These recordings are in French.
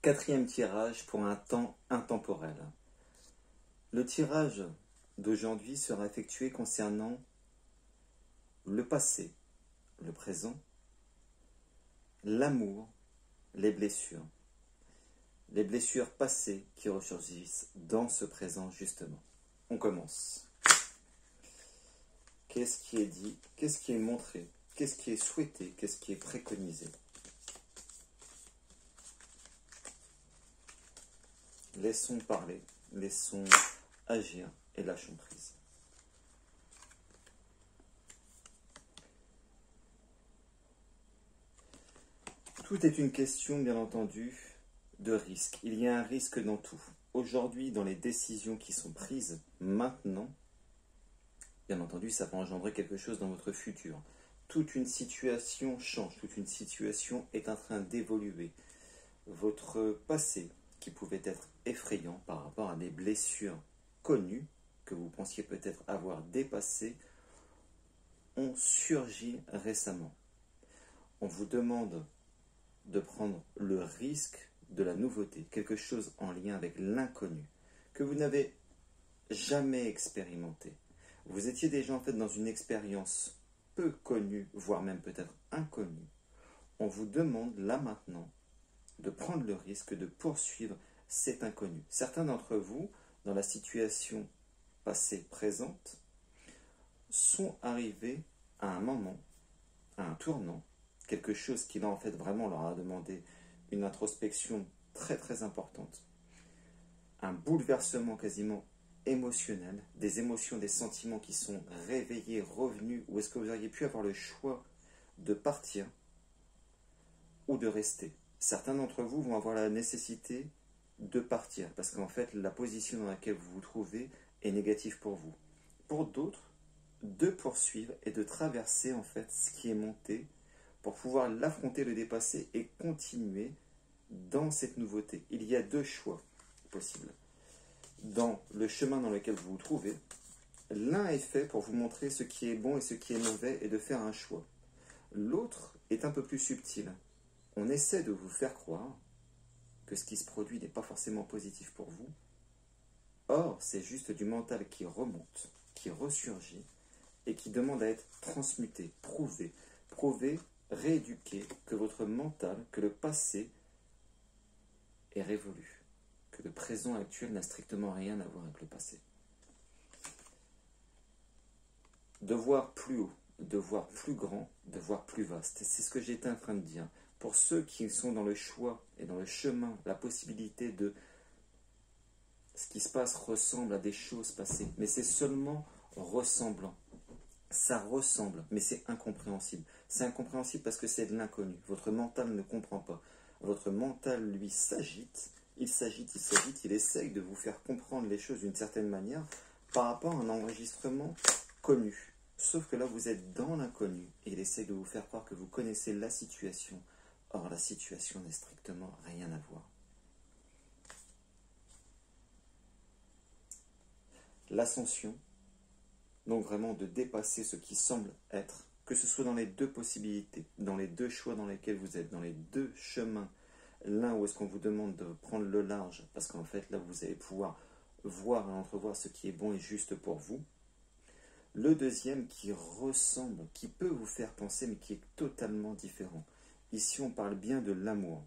Quatrième tirage pour un temps intemporel. Le tirage d'aujourd'hui sera effectué concernant le passé, le présent, l'amour, les blessures. Les blessures passées qui ressurgissent dans ce présent justement. On commence. Qu'est-ce qui est dit? Qu'est-ce qui est montré? Qu'est-ce qui est souhaité? Qu'est-ce qui est préconisé? Laissons parler, laissons agir et lâchons prise. Tout est une question, bien entendu, de risque. Il y a un risque dans tout. Aujourd'hui, dans les décisions qui sont prises maintenant, bien entendu, ça va engendrer quelque chose dans votre futur. Toute une situation change, toute une situation est en train d'évoluer. Votre passé, qui pouvait être effrayant par rapport à des blessures connues, que vous pensiez peut-être avoir dépassées, ont surgi récemment. On vous demande de prendre le risque de la nouveauté, quelque chose en lien avec l'inconnu, que vous n'avez jamais expérimenté. Vous étiez déjà en fait dans une expérience peu connue, voire même peut-être inconnue. On vous demande là maintenant de prendre le risque de poursuivre cet inconnu. Certains d'entre vous, dans la situation passée, présente, sont arrivés à un moment, à un tournant, quelque chose qui là en fait vraiment leur a demandé une introspection très très importante, un bouleversement quasiment émotionnel, des émotions, des sentiments qui sont réveillés, revenus, ou est-ce que vous auriez pu avoir le choix de partir ou de rester? Certains d'entre vous vont avoir la nécessité de partir, parce qu'en fait, la position dans laquelle vous vous trouvez est négative pour vous. Pour d'autres, de poursuivre et de traverser en fait ce qui est monté pour pouvoir l'affronter, le dépasser et continuer dans cette nouveauté. Il y a deux choix possibles. Dans le chemin dans lequel vous vous trouvez, l'un est fait pour vous montrer ce qui est bon et ce qui est mauvais et de faire un choix. L'autre est un peu plus subtil. On essaie de vous faire croire que ce qui se produit n'est pas forcément positif pour vous. Or, c'est juste du mental qui remonte, qui ressurgit et qui demande à être transmuté, prouvé, rééduqué, que votre mental, que le passé est révolu, que le présent actuel n'a strictement rien à voir avec le passé. De voir plus haut, de voir plus grand, de voir plus vaste. C'est ce que j'étais en train de dire. Pour ceux qui sont dans le choix et dans le chemin, la possibilité de ce qui se passe ressemble à des choses passées, mais c'est seulement ressemblant. Ça ressemble, mais c'est incompréhensible. C'est incompréhensible parce que c'est de l'inconnu. Votre mental ne comprend pas. Votre mental, lui, s'agite, il essaye de vous faire comprendre les choses d'une certaine manière par rapport à un enregistrement connu. Sauf que là, vous êtes dans l'inconnu et il essaye de vous faire croire que vous connaissez la situation. Or, la situation n'est strictement rien à voir. L'ascension, donc vraiment de dépasser ce qui semble être, que ce soit dans les deux possibilités, dans les deux choix dans lesquels vous êtes, dans les deux chemins, l'un où est-ce qu'on vous demande de prendre le large, parce qu'en fait là vous allez pouvoir voir et entrevoir ce qui est bon et juste pour vous. Le deuxième qui ressemble, qui peut vous faire penser, mais qui est totalement différent. Ici on parle bien de l'amour.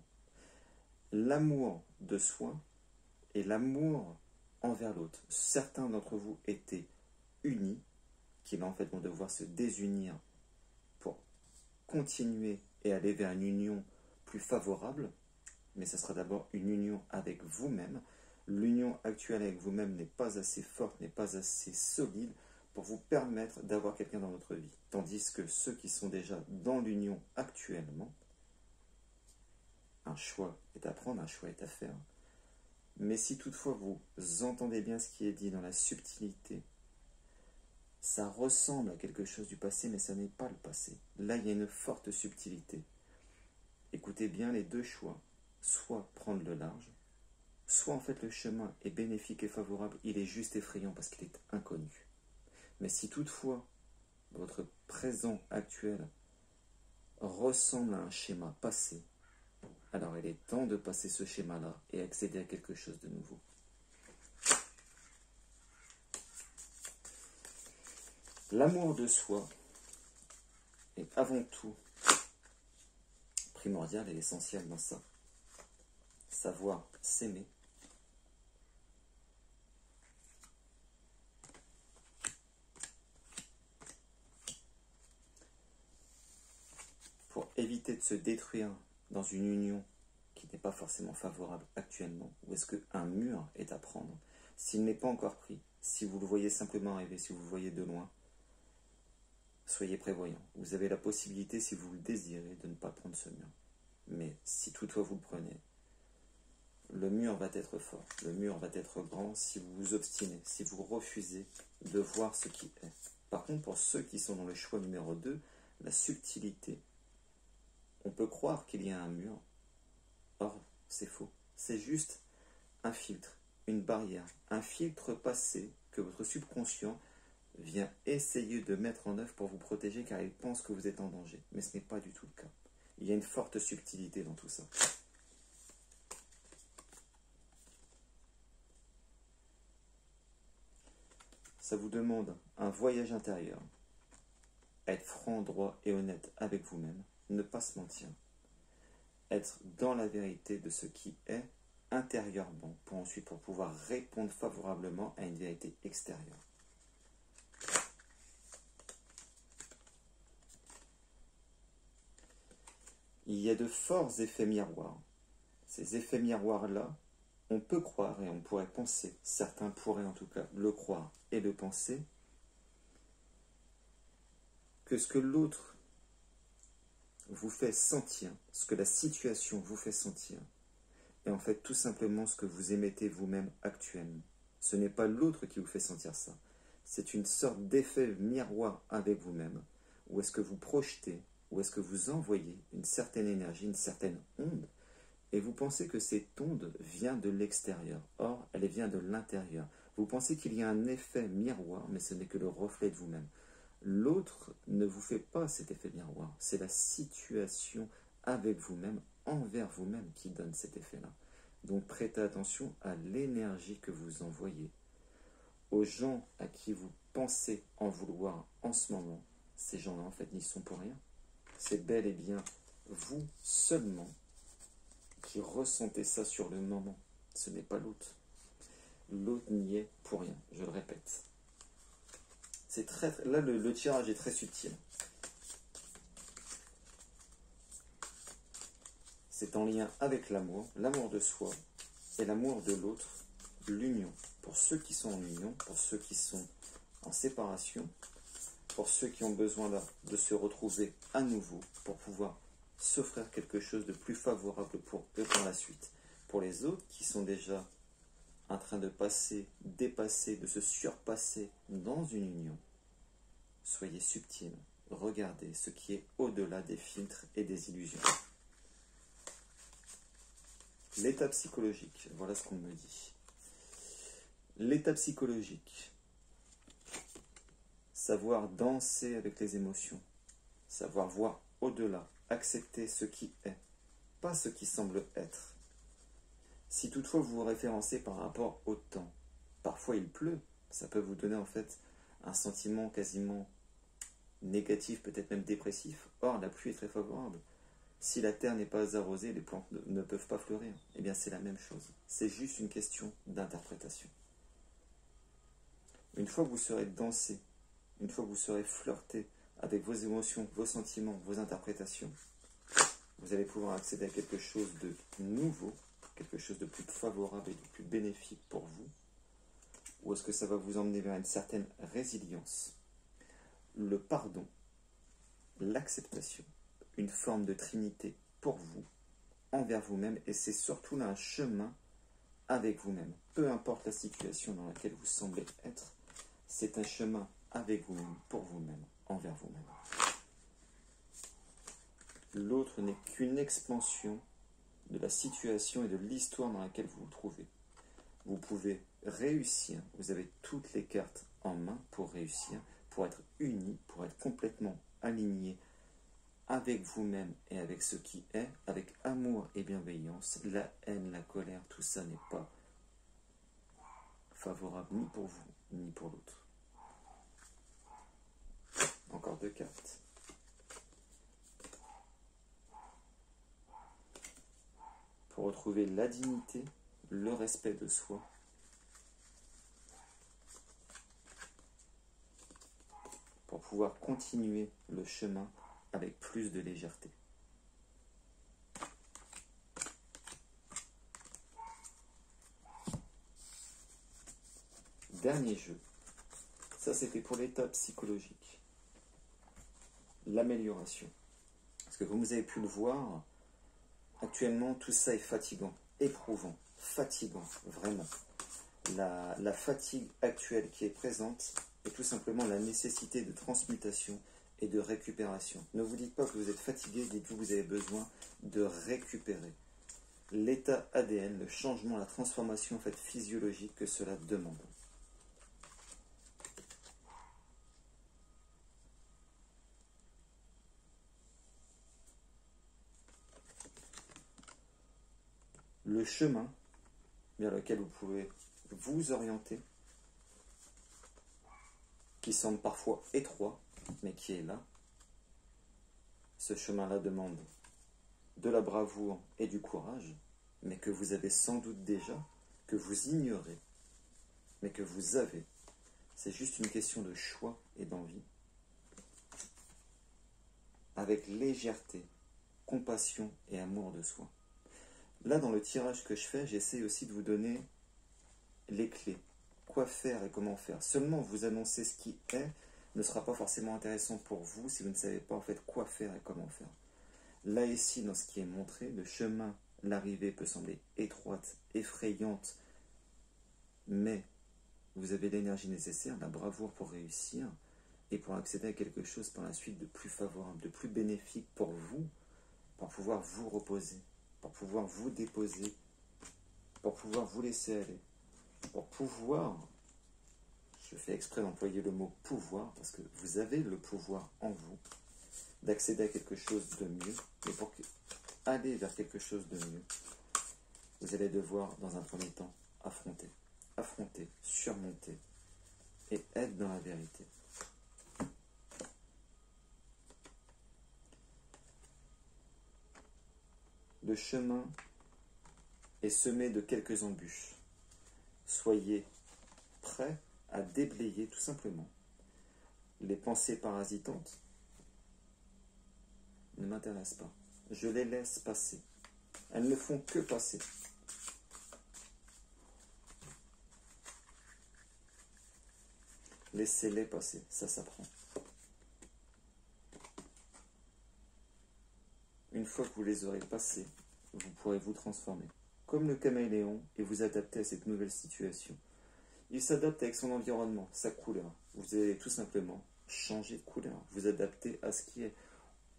L'amour de soi et l'amour envers l'autre. Certains d'entre vous étaient unis, qui là en fait vont devoir se désunir pour continuer et aller vers une union plus favorable, mais ça sera d'abord une union avec vous-même. L'union actuelle avec vous-même n'est pas assez forte, n'est pas assez solide pour vous permettre d'avoir quelqu'un dans votre vie. Tandis que ceux qui sont déjà dans l'union actuellement, un choix est à prendre, un choix est à faire. Mais si toutefois vous entendez bien ce qui est dit dans la subtilité, ça ressemble à quelque chose du passé, mais ça n'est pas le passé. Là, il y a une forte subtilité. Écoutez bien les deux choix. Soit prendre le large, soit en fait le chemin est bénéfique et favorable, il est juste effrayant parce qu'il est inconnu. Mais si toutefois votre présent actuel ressemble à un schéma passé, Alors il est temps de passer ce schéma-là et accéder à quelque chose de nouveau. L'amour de soi est avant tout primordial et essentiel dans ça. Savoir s'aimer. Pour éviter de se détruire dans une union qui n'est pas forcément favorable actuellement, ou est-ce qu'un mur est à prendre? S'il n'est pas encore pris, si vous le voyez simplement arriver, si vous le voyez de loin, soyez prévoyant. Vous avez la possibilité, si vous le désirez, de ne pas prendre ce mur. Mais si toutefois vous le prenez, le mur va être fort, le mur va être grand si vous vous obstinez, si vous refusez de voir ce qui est. Par contre, pour ceux qui sont dans le choix numéro 2, la subtilité, on peut croire qu'il y a un mur, or c'est faux. C'est juste un filtre, une barrière, un filtre passé que votre subconscient vient essayer de mettre en œuvre pour vous protéger car il pense que vous êtes en danger. Mais ce n'est pas du tout le cas. Il y a une forte subtilité dans tout ça. Ça vous demande un voyage intérieur, être franc, droit et honnête avec vous-même, ne pas se mentir, être dans la vérité de ce qui est intérieurement pour ensuite pouvoir répondre favorablement à une vérité extérieure. Il y a de forts effets miroirs. Ces effets miroirs-là, on peut croire et on pourrait penser, certains pourraient en tout cas le croire et le penser, que ce que l'autre vous fait sentir, ce que la situation vous fait sentir, est en fait tout simplement ce que vous émettez vous-même actuellement. Ce n'est pas l'autre qui vous fait sentir ça. C'est une sorte d'effet miroir avec vous-même, où est-ce que vous projetez, où est-ce que vous envoyez une certaine énergie, une certaine onde, et vous pensez que cette onde vient de l'extérieur. Or, elle vient de l'intérieur. Vous pensez qu'il y a un effet miroir, mais ce n'est que le reflet de vous-même. L'autre ne vous fait pas cet effet miroir. C'est la situation avec vous-même, envers vous-même, qui donne cet effet-là. Donc, prêtez attention à l'énergie que vous envoyez. Aux gens à qui vous pensez en vouloir en ce moment, ces gens-là, en fait, n'y sont pour rien. C'est bel et bien vous seulement qui ressentez ça sur le moment. Ce n'est pas l'autre. L'autre n'y est pour rien, je le répète. C'est très, là, le tirage est très subtil. C'est en lien avec l'amour de soi et l'amour de l'autre, l'union. Pour ceux qui sont en union, pour ceux qui sont en séparation, pour ceux qui ont besoin de se retrouver à nouveau, pour pouvoir s'offrir quelque chose de plus favorable pour eux par la suite. Pour les autres qui sont déjà en train de passer, dépasser, de se surpasser dans une union, soyez subtils, regardez ce qui est au-delà des filtres et des illusions. L'état psychologique, voilà ce qu'on me dit. L'état psychologique, savoir danser avec les émotions, savoir voir au-delà, accepter ce qui est, pas ce qui semble être. Si toutefois vous vous référencez par rapport au temps, parfois il pleut, ça peut vous donner en fait un sentiment quasiment négatif, peut-être même dépressif. Or, la pluie est très favorable. Si la terre n'est pas arrosée, les plantes ne peuvent pas fleurir. Eh bien, c'est la même chose. C'est juste une question d'interprétation. Une fois que vous serez dansé, une fois que vous serez flirté avec vos émotions, vos sentiments, vos interprétations, vous allez pouvoir accéder à quelque chose de nouveau, quelque chose de plus favorable et de plus bénéfique pour vous. Ou est-ce que ça va vous emmener vers une certaine résilience, le pardon, l'acceptation, une forme de trinité pour vous, envers vous-même, et c'est surtout là un chemin avec vous-même. Peu importe la situation dans laquelle vous semblez être, c'est un chemin avec vous-même, pour vous-même, envers vous-même. L'autre n'est qu'une expansion de la situation et de l'histoire dans laquelle vous vous trouvez. Vous pouvez réussir, vous avez toutes les cartes en main pour réussir, pour être unis, pour être complètement alignés avec vous-même et avec ce qui est, avec amour et bienveillance. La haine, la colère, tout ça n'est pas favorable ni pour vous, ni pour l'autre. Encore 2 cartes. Pour retrouver la dignité, le respect de soi, pour pouvoir continuer le chemin avec plus de légèreté. Dernier jeu. Ça, c'était pour l'état psychologique. L'amélioration. Parce que comme vous avez pu le voir, actuellement, tout ça est fatigant, éprouvant, fatigant, vraiment. La fatigue actuelle qui est présente est tout simplement la nécessité de transmutation et de récupération. Ne vous dites pas que vous êtes fatigué, dites-vous que vous avez besoin de récupérer. L'état ADN, le changement, la transformation en fait, physiologique que cela demande. Le chemin vers lequel vous pouvez vous orienter, qui semble parfois étroit, mais qui est là. Ce chemin-là demande de la bravoure et du courage, mais que vous avez sans doute déjà, que vous ignorez, mais que vous avez. C'est juste une question de choix et d'envie. Avec légèreté, compassion et amour de soi. Là, dans le tirage que je fais, j'essaie aussi de vous donner les clés. Quoi faire et comment faire. Seulement vous annoncer ce qui est ne sera pas forcément intéressant pour vous si vous ne savez pas en fait quoi faire et comment faire. Là ici, dans ce qui est montré, le chemin, l'arrivée peut sembler étroite, effrayante, mais vous avez l'énergie nécessaire, la bravoure pour réussir et pour accéder à quelque chose par la suite de plus favorable, de plus bénéfique pour vous, pour pouvoir vous reposer, pour pouvoir vous déposer, pour pouvoir vous laisser aller, pour pouvoir, je fais exprès d'employer le mot pouvoir, parce que vous avez le pouvoir en vous, d'accéder à quelque chose de mieux, et pour aller vers quelque chose de mieux, vous allez devoir, dans un premier temps, affronter, surmonter, et être dans la vérité. Le chemin est semé de quelques embûches. Soyez prêts à déblayer tout simplement les pensées parasitantes. Ne m'intéressent pas. Je les laisse passer. Elles ne font que passer. Laissez-les passer, ça s'apprend. Une fois que vous les aurez passées, vous pourrez vous transformer, comme le caméléon, et vous adapter à cette nouvelle situation. Il s'adapte avec son environnement, sa couleur. Vous allez tout simplement changer de couleur, vous adapter à ce qui est.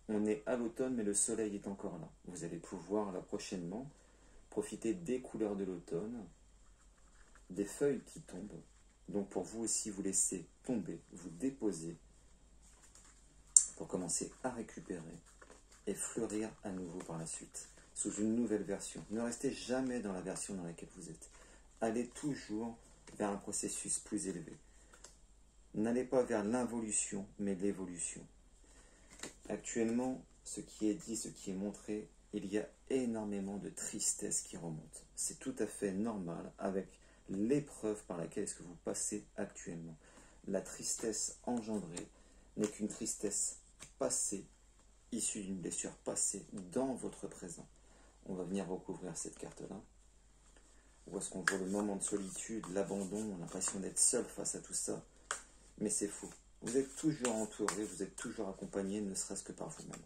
On est à l'automne, mais le soleil est encore là. Vous allez pouvoir, là prochainement, profiter des couleurs de l'automne, des feuilles qui tombent. Donc pour vous aussi, vous laissez tomber, vous déposer, pour commencer à récupérer et fleurir à nouveau par la suite, sous une nouvelle version. Ne restez jamais dans la version dans laquelle vous êtes. Allez toujours vers un processus plus élevé. N'allez pas vers l'involution, mais l'évolution. Actuellement, ce qui est dit, ce qui est montré, il y a énormément de tristesse qui remonte. C'est tout à fait normal avec l'épreuve par laquelle est-ce que vous passez actuellement. La tristesse engendrée n'est qu'une tristesse passée, issue d'une blessure passée dans votre présent. On va venir recouvrir cette carte-là. Où est-ce qu'on voit le moment de solitude, l'abandon, l'impression d'être seul face à tout ça. Mais c'est faux. Vous êtes toujours entouré, vous êtes toujours accompagné, ne serait-ce que par vous-même.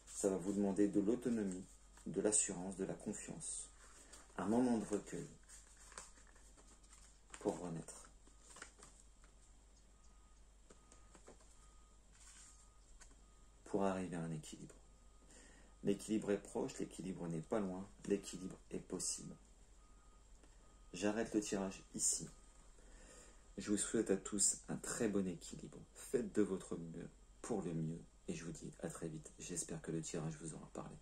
Ça va vous demander de l'autonomie, de l'assurance, de la confiance. Un moment de recueil pour renaître. Pour arriver à un équilibre. L'équilibre est proche, l'équilibre n'est pas loin, l'équilibre est possible. J'arrête le tirage ici. Je vous souhaite à tous un très bon équilibre. Faites de votre mieux pour le mieux Et je vous dis à très vite. J'espère que le tirage vous aura parlé.